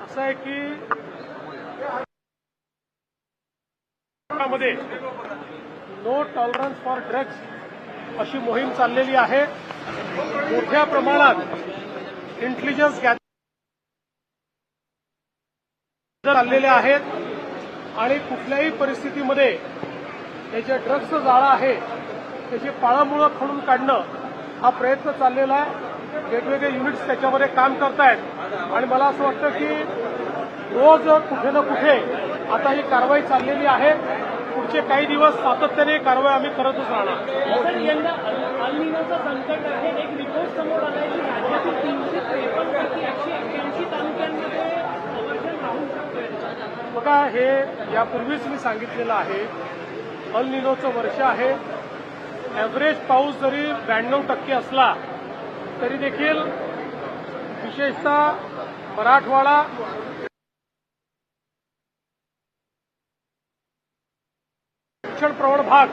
असं आहे की मध्ये नो टॉलरन्स फॉर ड्रग्स अशी मोहीम चाललेली आहे। मोठ्या प्रमाणात इंटेलिजन्स गॅदर चाललेले आहेत आणि कुठल्याही परिस्थितीमध्ये हे जे ड्रग्सचं जाळं आहे त्याची पाळंमुळं खणून काढणं हा प्रयत्न चाललेला आहे। वेगवेगळे युनिट्स त्याच्यामध्ये काम करतायत आणि मला असं वाटतं की रोज कुठे ना कुठे आता ही कारवाई चाललेली आहे। पुढचे काही दिवस सातत्याने कारवाई आम्ही करतच राहणार। यंदा अल निनोचं संकट आहे। एक रिपोर्ट समोर आला आहे की राज्यातील 353 पैकी 181 तालुक्यांमध्ये अवर्षण राहू शकते। बघा, हे यापूर्वीच मी सांगितलेलं आहे, अल निनोचं वर्ष आहे। ॲव्हरेज पाऊस जरी 92% असला तरी देखील विशेषतः मराठवाडा प्रवण भाग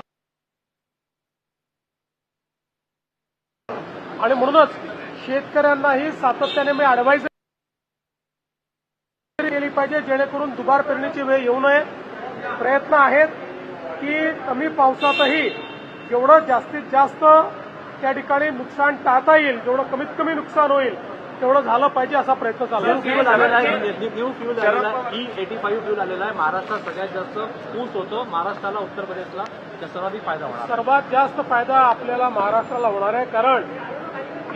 आणि म्हणूनच शेतकऱ्यांनाही सातत्याने मी ॲडवाइजरी केली पाहिजे जेणेकरून दुबार पेरणीची वेळ येऊ नये। प्रयत्न आहेत की कमी पावसातही जेवढं जास्तीत जास्त त्या ठिकाणी नुकसान टाळता येईल, जेवढं कमीत कमी नुकसान होईल तेवढं झालं पाहिजे असा प्रयत्न चालू आहे। न्यू फ्यूल आलेला आहे। महाराष्ट्रात सगळ्यात जास्त ऊस होतो, महाराष्ट्राला उत्तर प्रदेशला सर्वाधिक फायदा होणार। सर्वात जास्त फायदा आपल्याला महाराष्ट्राला होणार आहे, कारण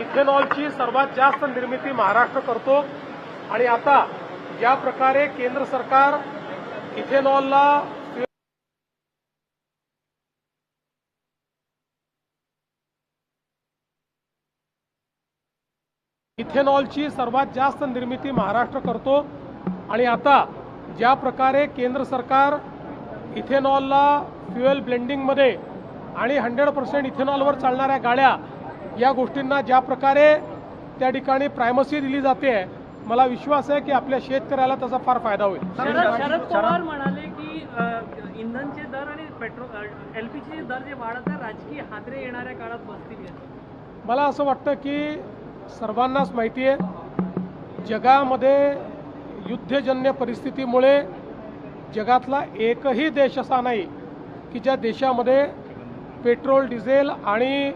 इथेनॉलची सर्वात जास्त निर्मिती महाराष्ट्र करतो आणि आता ज्या प्रकारे केंद्र सरकार इथेनॉलला इथेनॉलची सर्वात जास्त निर्मिती महाराष्ट्र करतो आणि आता ज्या प्रकारे केंद्र सरकार इथेनॉलला फ्युएल ब्लेंडिंगमध्ये आणि 100% इथेनॉलवर चालणाऱ्या गाड्या या गोष्टींना ज्या प्रकारे त्या ठिकाणी प्रायमसी दिली जाते, मला विश्वास आहे की आपल्या शेतकऱ्याला त्याचा फार फायदा होईल। शरद पवार म्हणाले की इंधनचे दर आणि पेट्रोल एलपीजीचे दर जे वाढत आहे राजकीय हादरे येणाऱ्या काळात बसतील। मला असं वाटतं की सर्वांनाच माहिती आहे, जगामध्ये युद्धजन्य परिस्थितीमुळे जगातला एकही देश असा नाही की ज्या देशामध्ये पेट्रोल, डिझेल आणि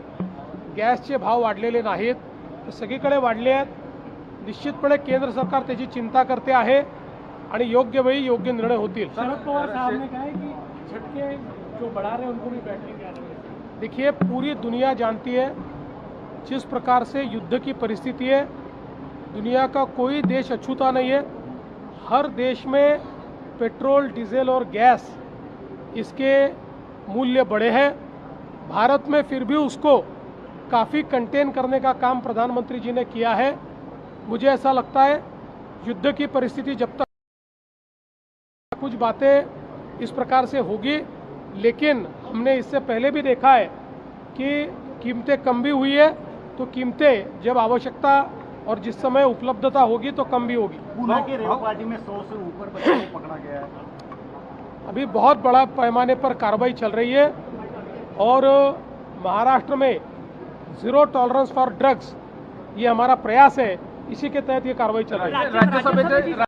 गॅसचे भाव वाढलेले नाहीत। ते सगळीकडे वाढले आहेत। निश्चितपणे केंद्र सरकार त्याची चिंता करते आहे आणि योग्य वेळी योग्य निर्णय होतील। शरद पवार साहब ने कहा है कि झटके जो बढ़ा रहे हैं उनको भी बैठने की आदत है। देखिए, पूरी दुनिया जानती है जिस प्रकार से युद्ध की परिस्थिति है, दुनिया का कोई देश अछूता नहीं है। हर देश में पेट्रोल, डीजल और गैस इसके मूल्य बढ़े हैं। भारत में फिर भी उसको काफ़ी कंटेन करने का काम प्रधानमंत्री जी ने किया है। मुझे ऐसा लगता है युद्ध की परिस्थिति जब तक कुछ बातें इस प्रकार से होगी, लेकिन हमने इससे पहले भी देखा है कि कीमतें कम भी हुई है, तो कीमतें जब आवश्यकता और जिस समय उपलब्धता होगी तो कम भी होगी। की रेल पार्टी में 100 से ऊपर बच्चों को पकड़ा गया है। अभी बहुत बड़ा पैमाने पर कार्रवाई चल रही है और महाराष्ट्र में जीरो टॉलरेंस फॉर ड्रग्स ये हमारा प्रयास है। इसी के तहत ये कार्रवाई चल रही है।